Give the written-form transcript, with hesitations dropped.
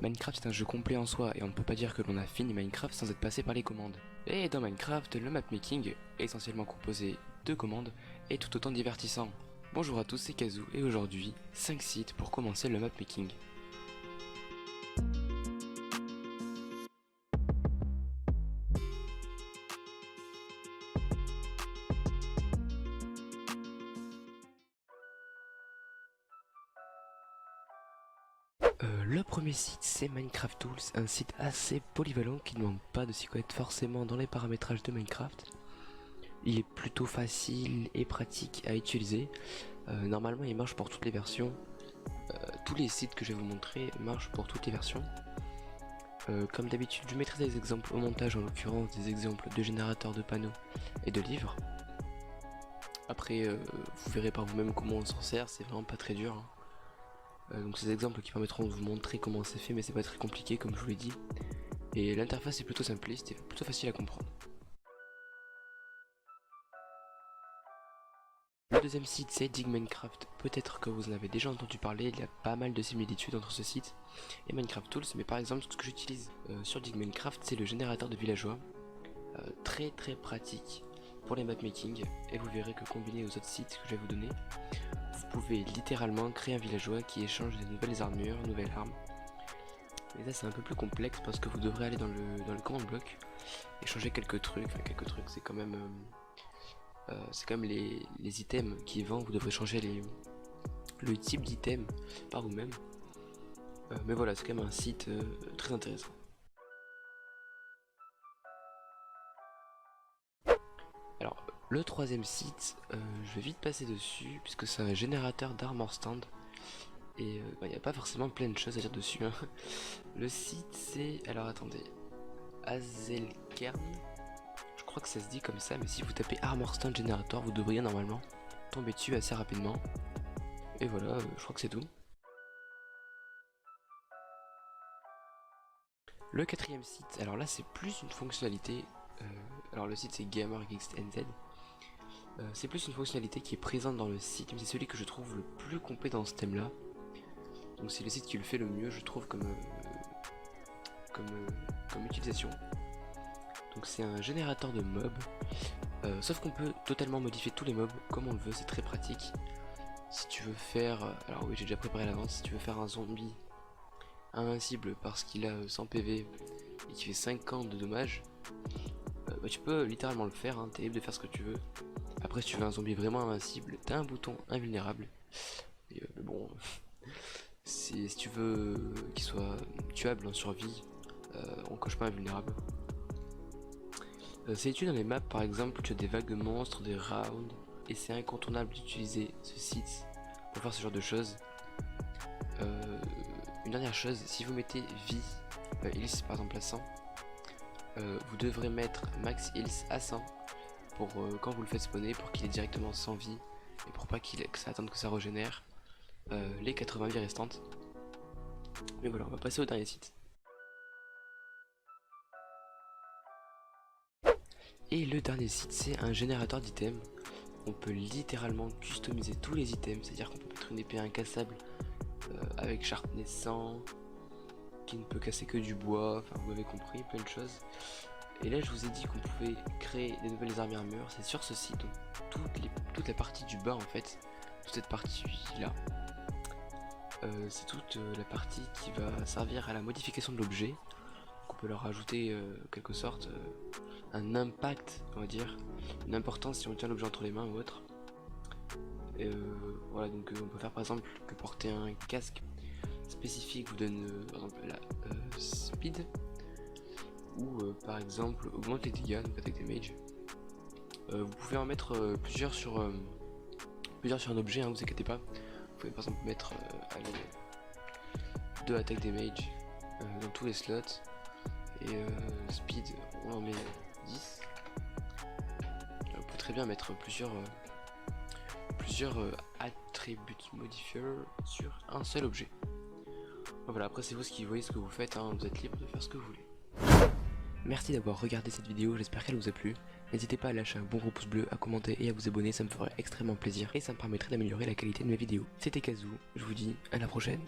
Minecraft est un jeu complet en soi et on ne peut pas dire que l'on a fini Minecraft sans être passé par les commandes. Et dans Minecraft, le mapmaking, essentiellement composé de commandes, est tout autant divertissant. Bonjour à tous, c'est Kazoo et aujourd'hui, 5 sites pour commencer le mapmaking. Le premier site c'est Minecraft Tools, un site assez polyvalent qui ne demande pas de s'y connaître forcément dans les paramétrages de Minecraft. Il est plutôt facile et pratique à utiliser. Normalement il marche pour toutes les versions. Tous les sites que je vais vous montrer marchent pour toutes les versions. Comme d'habitude je mettrai des exemples au montage, en l'occurrence des exemples de générateurs de panneaux et de livres. Après vous verrez par vous-même comment on s'en sert, c'est vraiment pas très dur. Donc ces exemples qui permettront de vous montrer comment c'est fait, mais c'est pas très compliqué comme je vous l'ai dit. Et l'interface est plutôt simpliste et plutôt facile à comprendre. Le deuxième site c'est Dig Minecraft. Peut-être que vous en avez déjà entendu parler, il y a pas mal de similitudes entre ce site et Minecraft Tools, mais par exemple ce que j'utilise sur Dig Minecraft c'est le générateur de villageois. Très pratique pour les mapmaking, et vous verrez que combiné aux autres sites que je vais vous donner, vous pouvez littéralement créer un villageois qui échange des nouvelles armures, nouvelles armes. Mais là c'est un peu plus complexe parce que vous devrez aller dans le command block et changer quelques trucs, c'est quand même les items qui vendent, vous devrez changer le type d'item par vous-même. Mais voilà, c'est quand même un site très intéressant. Alors le troisième site, je vais vite passer dessus puisque c'est un générateur d'armor stand. Et il n'y a pas forcément plein de choses à dire dessus. Hein. Le site c'est, alors attendez, Hazelkern, je crois que ça se dit comme ça, mais si vous tapez Armor Stand Generator, vous devriez normalement tomber dessus assez rapidement. Et voilà, je crois que c'est tout. Le quatrième site, alors là c'est plus une fonctionnalité, alors le site c'est GamerXNZ. C'est plus une fonctionnalité qui est présente dans le site, mais c'est celui que je trouve le plus complet dans ce thème là. Donc c'est le site qui le fait le mieux je trouve comme utilisation. Donc c'est un générateur de mobs, sauf qu'on peut totalement modifier tous les mobs comme on le veut, c'est très pratique. Si tu veux faire, alors oui j'ai déjà préparé à l'avance, si tu veux faire un zombie invincible parce qu'il a 100 PV et qui fait 50 de dommages, tu peux littéralement le faire, hein, t'es libre de faire ce que tu veux. Après si tu veux un zombie vraiment invincible, t'as un bouton invulnérable. Et bon, si tu veux qu'il soit tuable en survie, on coche pas invulnérable. C'est utile dans les maps par exemple, tu as des vagues de monstres, des rounds, et c'est incontournable d'utiliser ce site pour faire ce genre de choses. Une dernière chose, si vous mettez vie heals par exemple à 100, vous devrez mettre max heals à 100 pour quand vous le faites spawner, pour qu'il ait directement 100 vie et pour pas que ça attende que ça régénère les 80 vies restantes. Mais voilà, on va passer au dernier site. Et le dernier site c'est un générateur d'items. On peut littéralement customiser tous les items, c'est à dire qu'on peut mettre une épée incassable avec sharpness 100 qui ne peut casser que du bois, enfin vous avez compris, plein de choses. Et là je vous ai dit qu'on pouvait créer des nouvelles armures, c'est sur ce site, donc toute la partie du bas en fait, toute cette partie là, c'est toute la partie qui va servir à la modification de l'objet. On peut leur rajouter en quelque sorte un impact, on va dire, une importance si on tient l'objet entre les mains ou autre. Et voilà, donc on peut faire par exemple que porter un casque spécifique vous donne par exemple la speed, ou par exemple augmente les dégâts, donc attaque damage. Vous pouvez en mettre plusieurs sur un objet, hein, vous inquiétez pas. Vous pouvez par exemple mettre 2 attaques damage dans tous les slots, et speed on en met 10. Vous pouvez très bien mettre plusieurs attributs modifiers sur un seul objet. Voilà, après c'est vous qui voyez ce que vous faites, hein, vous êtes libre de faire ce que vous voulez. Merci d'avoir regardé cette vidéo, j'espère qu'elle vous a plu. N'hésitez pas à lâcher un bon gros pouce bleu, à commenter et à vous abonner, ça me ferait extrêmement plaisir et ça me permettrait d'améliorer la qualité de mes vidéos. C'était Kazoo, je vous dis à la prochaine.